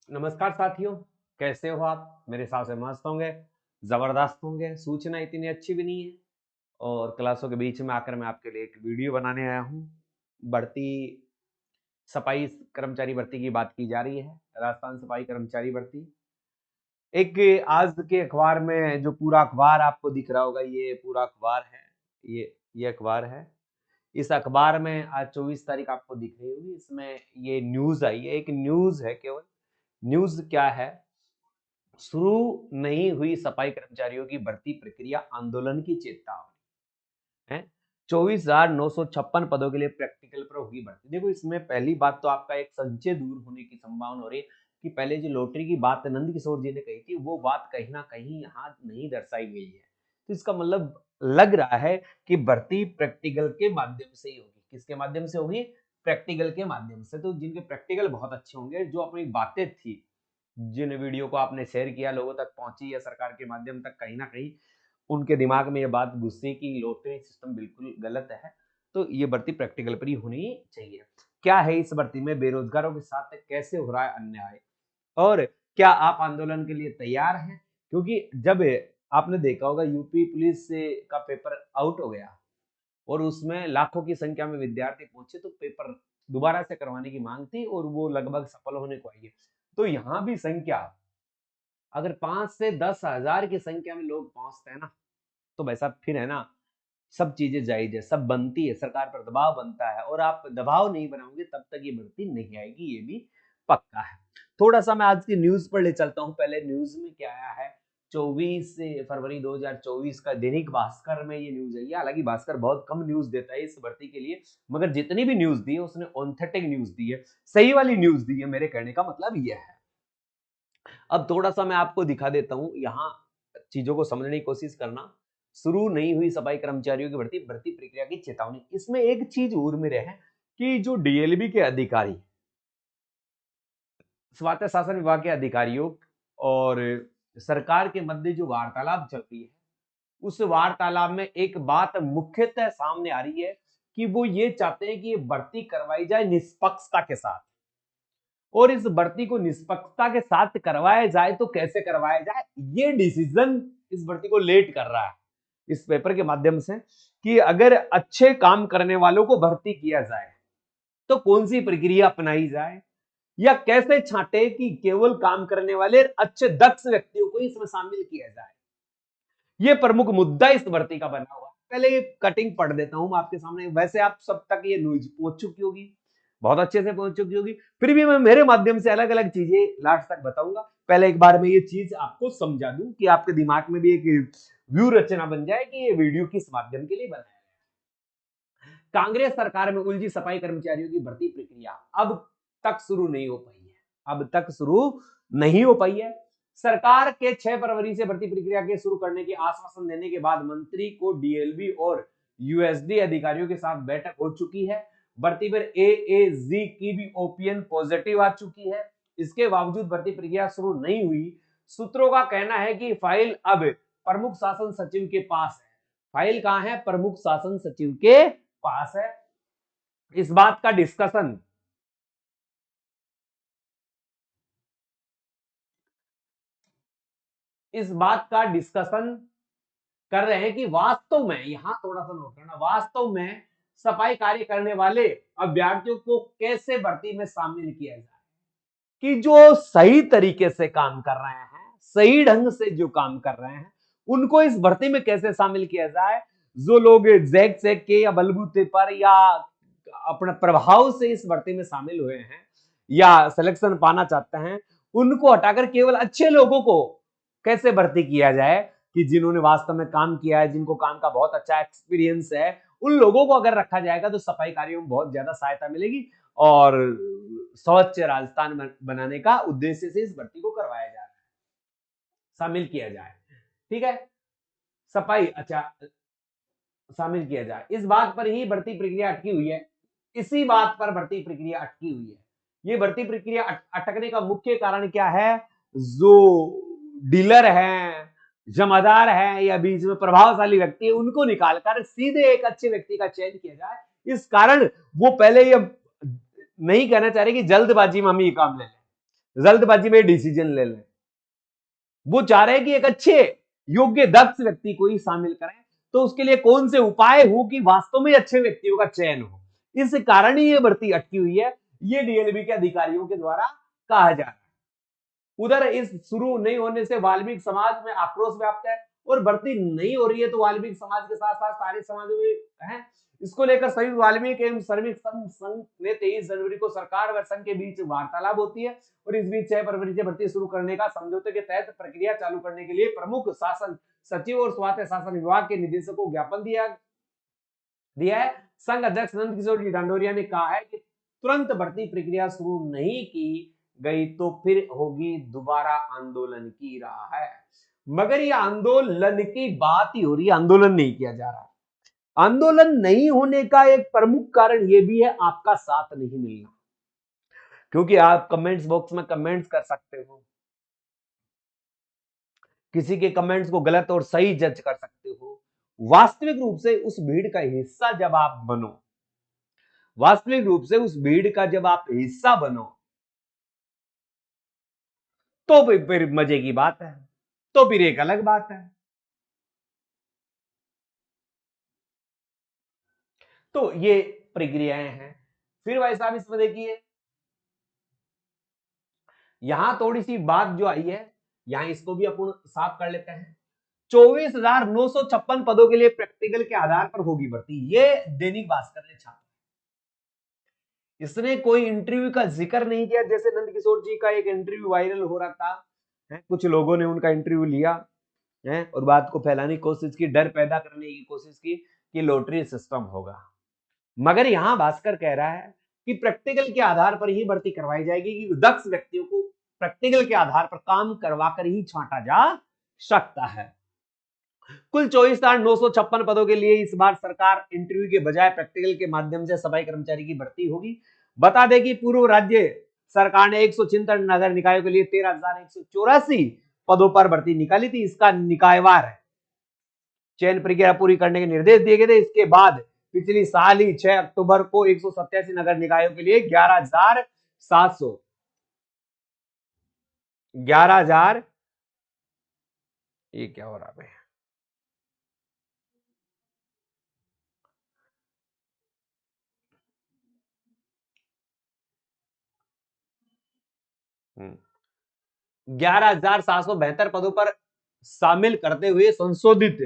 नमस्कार साथियों, कैसे हो आप? मेरे हिसाब से मस्त होंगे, जबरदस्त होंगे। सूचना इतनी अच्छी भी नहीं है और क्लासों के बीच में आकर मैं आपके लिए एक वीडियो बनाने आया हूँ। बढ़ती सफाई कर्मचारी भर्ती की बात की जा रही है। राजस्थान सफाई कर्मचारी भर्ती एक आज के अखबार में जो पूरा अखबार आपको दिख रहा होगा, ये पूरा अखबार है। ये अखबार है। इस अखबार में आज 24 तारीख आपको दिख रही होगी। इसमें ये न्यूज आई है, एक न्यूज है केवल। न्यूज क्या है? शुरू नहीं हुई सफाई कर्मचारियों की भर्ती प्रक्रिया, आंदोलन की चेतावनी है। 24,956 पदों के लिए प्रैक्टिकल पर होगी भर्ती। देखो, इसमें पहली बात तो आपका एक संशय दूर होने की संभावना हो रही है कि पहले जो लॉटरी की बात नंद किशोर जी ने कही थी, वो बात कहीं ना कहीं यहाँ नहीं दर्शाई गई है। तो इसका मतलब लग रहा है कि भर्ती प्रैक्टिकल के माध्यम से ही होगी। किसके माध्यम से होगी? प्रैक्टिकल के माध्यम से। तो जिनके प्रैक्टिकल बहुत अच्छे होंगे, जो अपनी बातें थी, जिन वीडियो को आपने शेयर किया, लोगों तक पहुंची या सरकार के माध्यम तक, कहीं ना कहीं उनके दिमाग में ये बात घुसी कि लॉटरी सिस्टम बिल्कुल गलत है। तो ये भर्ती प्रैक्टिकल पर ही होनी चाहिए। क्या है इस भर्ती में? बेरोजगारों के साथ कैसे हो रहा है अन्याय, और क्या आप आंदोलन के लिए तैयार हैं? क्योंकि जब आपने देखा होगा यूपी पुलिस से का पेपर आउट हो गया और उसमें लाखों की संख्या में विद्यार्थी पहुंचे, तो पेपर दोबारा से करवाने की मांग थी और वो लगभग सफल होने को आई है। तो यहाँ भी संख्या, अगर 5 से 10,000 की संख्या में लोग पहुंचते हैं ना, तो भाई साहब फिर है ना, सब चीजें जायज है, सब बनती है, सरकार पर दबाव बनता है, और आप दबाव नहीं बनाओगे तब तक ये भर्ती नहीं आएगी, ये भी पक्का है। थोड़ा सा मैं आज की न्यूज पर ले चलता हूं। पहले न्यूज में क्या आया है? 24 फरवरी 2024 का दैनिक भास्कर में ये न्यूज है। हालांकि भास्कर बहुत कम न्यूज देता है इस भर्ती के लिए, मगर जितनी भी न्यूज दी है उसने ऑथेंटिक न्यूज दी है, सही वाली न्यूज दी है। मेरे कहने का मतलब यह है। अब थोड़ा सा मैं आपको दिखा देता हूं, यहां चीजों को समझने की कोशिश करना। शुरू नहीं हुई सफाई कर्मचारियों की भर्ती, भर्ती प्रक्रिया की चेतावनी। इसमें एक चीज और मेरे है कि जो डीएलबी के अधिकारी, स्वायत्त शासन विभाग के अधिकारियों और सरकार के मध्य जो वार्तालाप चल रही है, उस वार्तालाप में एक बात मुख्यतः सामने आ रही है कि वो ये चाहते हैं कि ये भर्ती करवाई जाए निष्पक्षता के साथ। और इस भर्ती को निष्पक्षता के साथ करवाया जाए तो कैसे करवाया जाए, ये डिसीजन इस भर्ती को लेट कर रहा है इस पेपर के माध्यम से, कि अगर अच्छे काम करने वालों को भर्ती किया जाए तो कौन सी प्रक्रिया अपनाई जाए, या कैसे छांटे कि केवल काम करने वाले अच्छे दक्ष व्यक्तियों को इसमें शामिल किया जाए। ये प्रमुख मुद्दा इस भर्ती का बना हुआ। पहले ये कटिंग पढ़ देता हूं आपके सामने। वैसे आप सब तक ये न्यूज पहुंच चुकी होगी, बहुत अच्छे से पहुंच चुकी होगी, फिर भी मैं मेरे माध्यम से अलग अलग चीजें लास्ट तक बताऊंगा। पहले एक बार मैं ये चीज आपको समझा दूं कि आपके दिमाग में भी एक व्यू रचना बन जाए कि ये वीडियो किस माध्यम के लिए बनाया है। कांग्रेस सरकार में उलझी सफाई कर्मचारियों की भर्ती प्रक्रिया अब तक शुरू नहीं हो पाई है। अब तक शुरू नहीं हो पाई है। सरकार के 6 फरवरी से भर्ती प्रक्रिया के शुरू करने के आश्वासन देने के बाद मंत्री को डीएलबी और यूएसडी अधिकारियों के साथ बैठक हो चुकी है। भर्ती पर एएजी की भी ओपिनियन पॉजिटिव आ चुकी है। इसके बावजूद भर्ती प्रक्रिया शुरू नहीं हुई। सूत्रों का कहना है कि फाइल अब प्रमुख शासन सचिव के पास है। फाइल कहां है? प्रमुख शासन सचिव के पास है। इस बात का डिस्कशन इस बात का डिस्कशन कर रहे हैं कि वास्तव में, यहां थोड़ा सा नोट करना, वास्तव में सफाई कार्य करने वाले अभ्यर्थियों को कैसे भर्ती में शामिल किया जाए, कि जो सही तरीके से काम कर रहे हैं, सही ढंग से जो काम कर रहे हैं, उनको इस भर्ती में कैसे शामिल किया जाए। जो लोग जैक चेक के या बलबूते पर या अपने प्रभाव से इस भर्ती में शामिल हुए हैं या सिलेक्शन पाना चाहते हैं, उनको हटाकर केवल अच्छे लोगों को कैसे भर्ती किया जाए, कि जिन्होंने वास्तव में काम किया है, जिनको काम का बहुत अच्छा एक्सपीरियंस है, उन लोगों को अगर रखा जाएगा तो सफाई कार्यों में बहुत ज्यादा सहायता मिलेगी और स्वच्छ राजस्थान बनाने का उद्देश्य से इस भर्ती को करवाया जा रहा है, शामिल किया जाए। ठीक है, सफाई अच्छा शामिल किया जाए, इस बात पर ही भर्ती प्रक्रिया अटकी हुई है। इसी बात पर भर्ती प्रक्रिया अटकी हुई है। ये भर्ती प्रक्रिया अटकने का मुख्य कारण क्या है? जो डीलर हैं, जमादार हैं या बीच में प्रभावशाली व्यक्ति है, उनको निकालकर सीधे एक अच्छे व्यक्ति का चयन किया जाए। इस कारण वो पहले ये नहीं कहना चाह रहे कि जल्दबाजी में हम ये काम ले लें, जल्दबाजी में डिसीजन ले लें। वो चाह रहे हैं कि एक अच्छे योग्य दक्ष व्यक्ति को ही शामिल करें, तो उसके लिए कौन से उपाय हो कि वास्तव में अच्छे व्यक्तियों का चयन हो। इस कारण ही ये भर्ती अटकी हुई है, ये डीएलबी के अधिकारियों के द्वारा कहा जा रहा है। उधर इस शुरू नहीं होने से वाल्मीकि समाज में आक्रोश व्याप्त है, और भर्ती नहीं हो रही है तो वाल्मीकि समाज के साथ साथ सारे समाज में है। इसको लेकर संयुक्त वाल्मीकि एवं श्रमिक संघ ने 23 जनवरी को सरकार व संघ के बीच वार्तालाप होती है, और इस बीच 6 फरवरी से भर्ती शुरू करने का समझौते के तहत प्रक्रिया चालू करने के लिए प्रमुख शासन सचिव और स्वायत्त शासन विभाग के निदेशक को ज्ञापन दिया है। संघ अध्यक्ष नंद किशोर जी डांडोरिया ने कहा है कि तुरंत भर्ती प्रक्रिया शुरू नहीं की गई तो फिर होगी दोबारा आंदोलन की राह है। मगर ये आंदोलन की बात ही हो रही है, आंदोलन नहीं किया जा रहा। आंदोलन नहीं होने का एक प्रमुख कारण यह भी है आपका साथ नहीं मिलना, क्योंकि आप कमेंट्स बॉक्स में कमेंट्स कर सकते हो, किसी के कमेंट्स को गलत और सही जज कर सकते हो। वास्तविक रूप से उस भीड़ का हिस्सा जब आप बनो, वास्तविक रूप से उस भीड़ का जब आप हिस्सा बनो, तो फिर मजे की बात है, तो फिर एक अलग बात है। तो ये प्रक्रियाएं हैं। फिर भाई साहब इसमें देखिए, यहां थोड़ी सी बात जो आई है, यहां इसको भी अपन साफ कर लेते हैं। 24,956 पदों के लिए प्रैक्टिकल के आधार पर होगी भर्ती, ये दैनिक भास्कर ने छापा। इसने कोई इंटरव्यू का जिक्र नहीं किया, जैसे नंद किशोर जी का एक इंटरव्यू वायरल हो रहा था, कुछ लोगों ने उनका इंटरव्यू लिया और बात को फैलाने की कोशिश की, डर पैदा करने की कोशिश की कि लॉटरी सिस्टम होगा। मगर यहां भास्कर कह रहा है कि प्रैक्टिकल के आधार पर ही भर्ती करवाई जाएगी, कि दक्ष व्यक्तियों को प्रैक्टिकल के आधार पर काम करवाकर ही छांटा जा सकता है। कुल 24,956 पदों के लिए इस बार सरकार इंटरव्यू के बजाय प्रैक्टिकल के माध्यम से सफाई कर्मचारी की भर्ती होगी। बता दें कि पूर्व राज्य सरकार ने 176 नगर निकायों के लिए 13,184 पदों पर भर्ती निकाली थी। इसका निकायवार चयन प्रक्रिया पूरी करने के निर्देश दिए गए थे। इसके बाद पिछली साल ही 6 अक्टूबर को 187 नगर निकायों के लिए 11,000 ये क्या हो रहा है? 11,772 पदों पर शामिल करते हुए संशोधित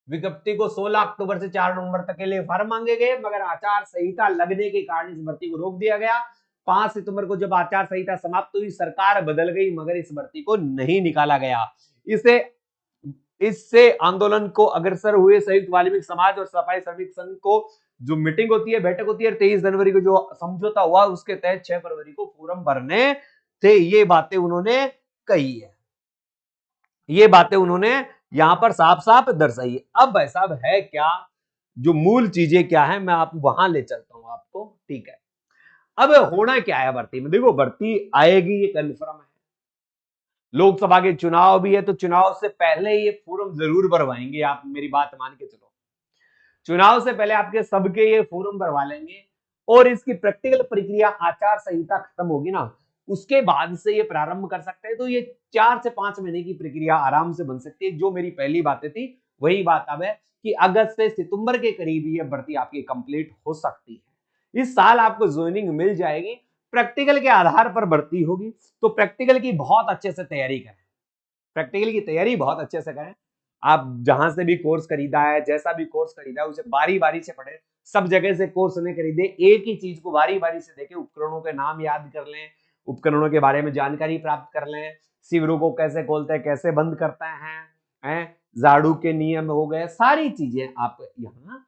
विज्ञप्ति को 16 अक्टूबर से 4 नवंबर तक के लिए फॉर्म मांगे गए, मगर आचार संहिता लगने के कारण इस भर्ती को रोक दिया गया। 5 सितंबर को जब आचार संहिता समाप्त हुई, सरकार बदल गई, मगर इस भर्ती को नहीं निकाला गया। इससे आंदोलन को अग्रसर हुए संयुक्त वाल्मीकि समाज और सफाई श्रमिक संघ को जो मीटिंग होती है, बैठक होती है, 23 जनवरी को जो समझौता हुआ उसके तहत 6 फरवरी को फॉर्म भरने थे। ये बातें उन्होंने कही है, ये बातें उन्होंने यहां पर साफ साफ दर्शाई है। अब भाई साहब है क्या, जो मूल चीजें क्या है, मैं आप वहां ले चलता हूं आपको, ठीक है। अब होना क्या है भर्ती में, देखो भर्ती आएगी, ये कंफर्म है। लोकसभा के चुनाव भी है, तो चुनाव से पहले ये फॉर्म जरूर भरवाएंगे, आप मेरी बात मान के चलो। चुनाव से पहले आपके सबके ये फॉर्म भरवा लेंगे, और इसकी प्रैक्टिकल प्रक्रिया आचार संहिता खत्म होगी ना, उसके बाद से ये प्रारंभ कर सकते हैं। तो ये 4 से 5 महीने की प्रक्रिया आराम से बन सकती है। जो मेरी पहली बातें थी वही बात अब है कि अगस्त से सितंबर के करीब ये भर्ती आपकी कंप्लीट हो सकती है। इस साल आपको ज्वाइनिंग मिल जाएगी, प्रैक्टिकल के आधार पर भर्ती होगी। तो प्रैक्टिकल की बहुत अच्छे से तैयारी करें, प्रैक्टिकल की तैयारी बहुत अच्छे से करें। आप जहां से भी कोर्स खरीदा है, जैसा भी कोर्स खरीदा है, उसे बारी बारी से पढ़े। सब जगह से कोर्स नहीं खरीदे, एक ही चीज को बारी बारी से देखें। उपकरणों के नाम याद कर लें, उपकरणों के बारे में जानकारी प्राप्त कर लें, शिविरों को कैसे खोलते हैं, कैसे बंद करते हैं, झाड़ू के नियम हो गए, सारी चीजें आप यहाँ।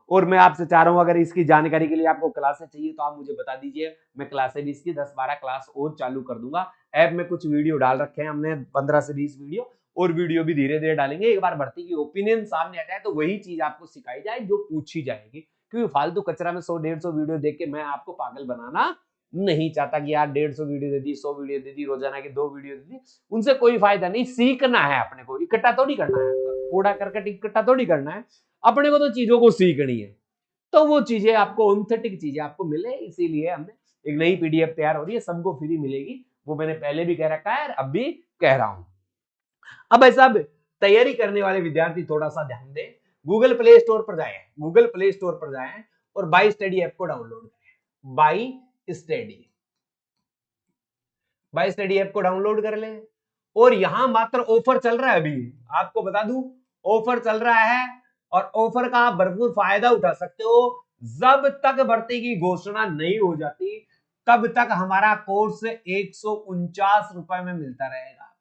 और मैं आपसे चाह रहा हूं, अगर इसकी जानकारी के लिए आपको क्लासेस चाहिए तो आप मुझे बता दीजिए, मैं क्लासेस भी इसकी 10-12 क्लास और चालू कर दूंगा। ऐप में कुछ वीडियो डाल रखे हैं हमने, 15 से 20 वीडियो, और वीडियो भी धीरे धीरे डालेंगे। एक बार भर्ती की ओपिनियन सामने आ जाए तो वही चीज आपको सिखाई जाए जो पूछी जाएगी, क्योंकि फालतू कचरा में 100-150 वीडियो देख के मैं आपको पागल बनाना नहीं चाहता कि यार 150 वीडियो दे दी, 100 वीडियो दे दी, रोजाना की 2 वीडियो दे दी, उनसे कोई फायदा नहीं। सीखना है अपने को, इकट्ठा तो नहीं करना है, कूड़ा करकट इकट्ठा तो नहीं करना है, अपने को तो चीजों को सीखनी है। तो वो चीजें आपको, ऑथेंटिक चीजें आपको मिले, इसीलिए हमने एक नई पीडीएफ तैयार हो रही है, सबको फ्री मिलेगी। वो मैंने पहले भी कह रखा है, अब भी कह रहा हूं। अब ऐसा तैयारी करने वाले विद्यार्थी थोड़ा सा ध्यान दें, गूगल प्ले स्टोर पर जाएं, गूगल प्ले स्टोर पर जाएं और बाई स्टडी ऐप को डाउनलोड करें। बाई स्टडी ऐप को डाउनलोड कर लें और यहां मात्र ऑफर चल रहा है, अभी आपको बता दूं ऑफर चल रहा है और ऑफर का आप भरपूर फायदा उठा सकते हो। जब तक भर्ती की घोषणा नहीं हो जाती तब तक हमारा कोर्स 149 रुपए में मिलता रहेगा।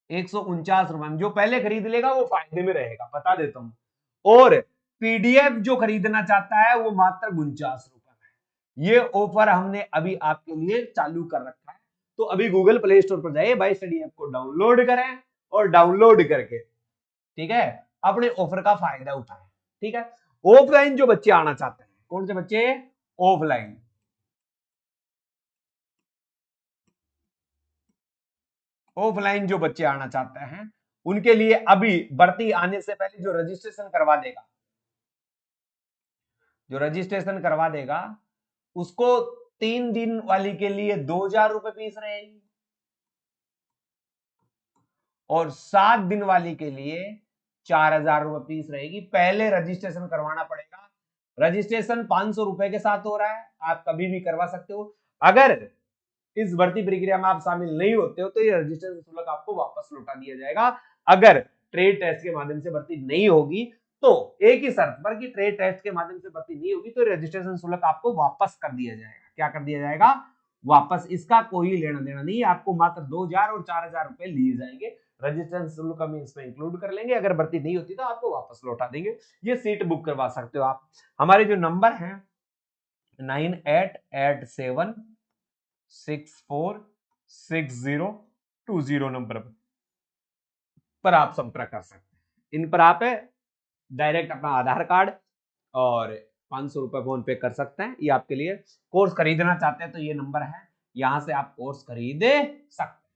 149 रुपए में जो पहले खरीद लेगा वो फायदे में रहेगा, बता देता हूं। और पीडीएफ जो खरीदना चाहता है वो मात्र 49 रुपए में। ये ऑफर हमने अभी आपके लिए चालू कर रखा है। तो अभी गूगल प्ले स्टोर पर जाइए, बाई स्टडी ऐप को डाउनलोड करें और डाउनलोड करके, ठीक है, अपने ऑफर का फायदा उठाएं। ठीक है, ऑफलाइन जो बच्चे आना चाहते हैं, कौन से बच्चे? ऑफलाइन। ऑफलाइन जो बच्चे आना चाहते हैं उनके लिए अभी भर्ती आने से पहले जो रजिस्ट्रेशन करवा देगा उसको 3 दिन वाली के लिए 2000 रुपए फीस रहेगी और 7 दिन वाली के लिए 4000 रुपए फीस रहेगी। पहले रजिस्ट्रेशन करवाना पड़ेगा। रजिस्ट्रेशन 500 रुपए के साथ हो रहा है, आप कभी भी करवा सकते हो। अगर इस भर्ती प्रक्रिया में आप शामिल नहीं होते हो तो ये रजिस्ट्रेशन शुल्क आपको वापस लौटा दिया जाएगा। अगर ट्रेड टेस्ट के माध्यम से भर्ती नहीं होगी तो एक ही शर्त पर कि ट्रेड टेस्ट के माध्यम से भर्ती नहीं होगी तो रजिस्ट्रेशन शुल्क आपको वापस कर दिया जाएगा। क्या कर दिया जाएगा? वापस। इसका कोई लेना देना नहीं है, आपको मात्र 2000 और 4000 रुपए लिए जाएंगे। रजिस्ट्रेशन शुल्क हम इसमें इंक्लूड कर लेंगे। अगर भर्ती नहीं होती तो आपको वापस लौटा देंगे। ये सीट बुक करवा सकते हो आप। हमारे जो नंबर है 9887646020 नंबर पर आप संपर्क कर सकते हैं। इन पर आप डायरेक्ट अपना आधार कार्ड और 500 रुपए फोन पे कर सकते हैं। ये आपके लिए कोर्स खरीदना चाहते हैं तो ये नंबर है, यहां से आप कोर्स खरीद सकते हैं।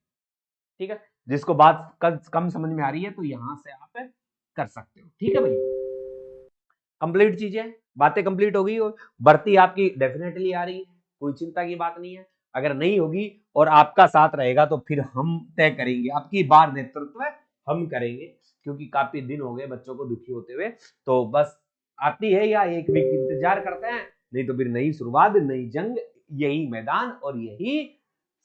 ठीक है, जिसको बात कम समझ में आ रही है तो यहां से आप कर सकते हो। ठीक है भाई, कंप्लीट चीजें, बातें कंप्लीट हो गई और भर्ती आपकी डेफिनेटली आ रही है, कोई चिंता की बात नहीं है। अगर नहीं होगी और आपका साथ रहेगा तो फिर हम तय करेंगे, आपकी बार नेतृत्व हम करेंगे, क्योंकि काफी दिन हो गए बच्चों को दुखी होते हुए। तो बस आती है या एक वीक इंतजार करते हैं, नहीं तो फिर नई शुरुआत, नई जंग, यही मैदान और यही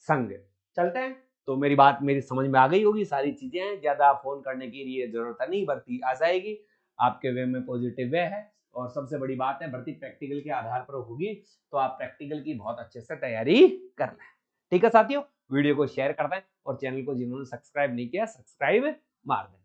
संग। चलते हैं। तो मेरी बात मेरी समझ में आ गई होगी, सारी चीजें ज्यादा फोन करने की लिए जरूरत नहीं, भर्ती आ जाएगी। आपके वे में पॉजिटिव वे है और सबसे बड़ी बात है भर्ती प्रैक्टिकल के आधार पर होगी, तो आप प्रैक्टिकल की बहुत अच्छे से तैयारी कर लें। ठीक है साथियों, वीडियो को शेयर कर दें और चैनल को जिन्होंने सब्सक्राइब नहीं किया सब्सक्राइब मार दें।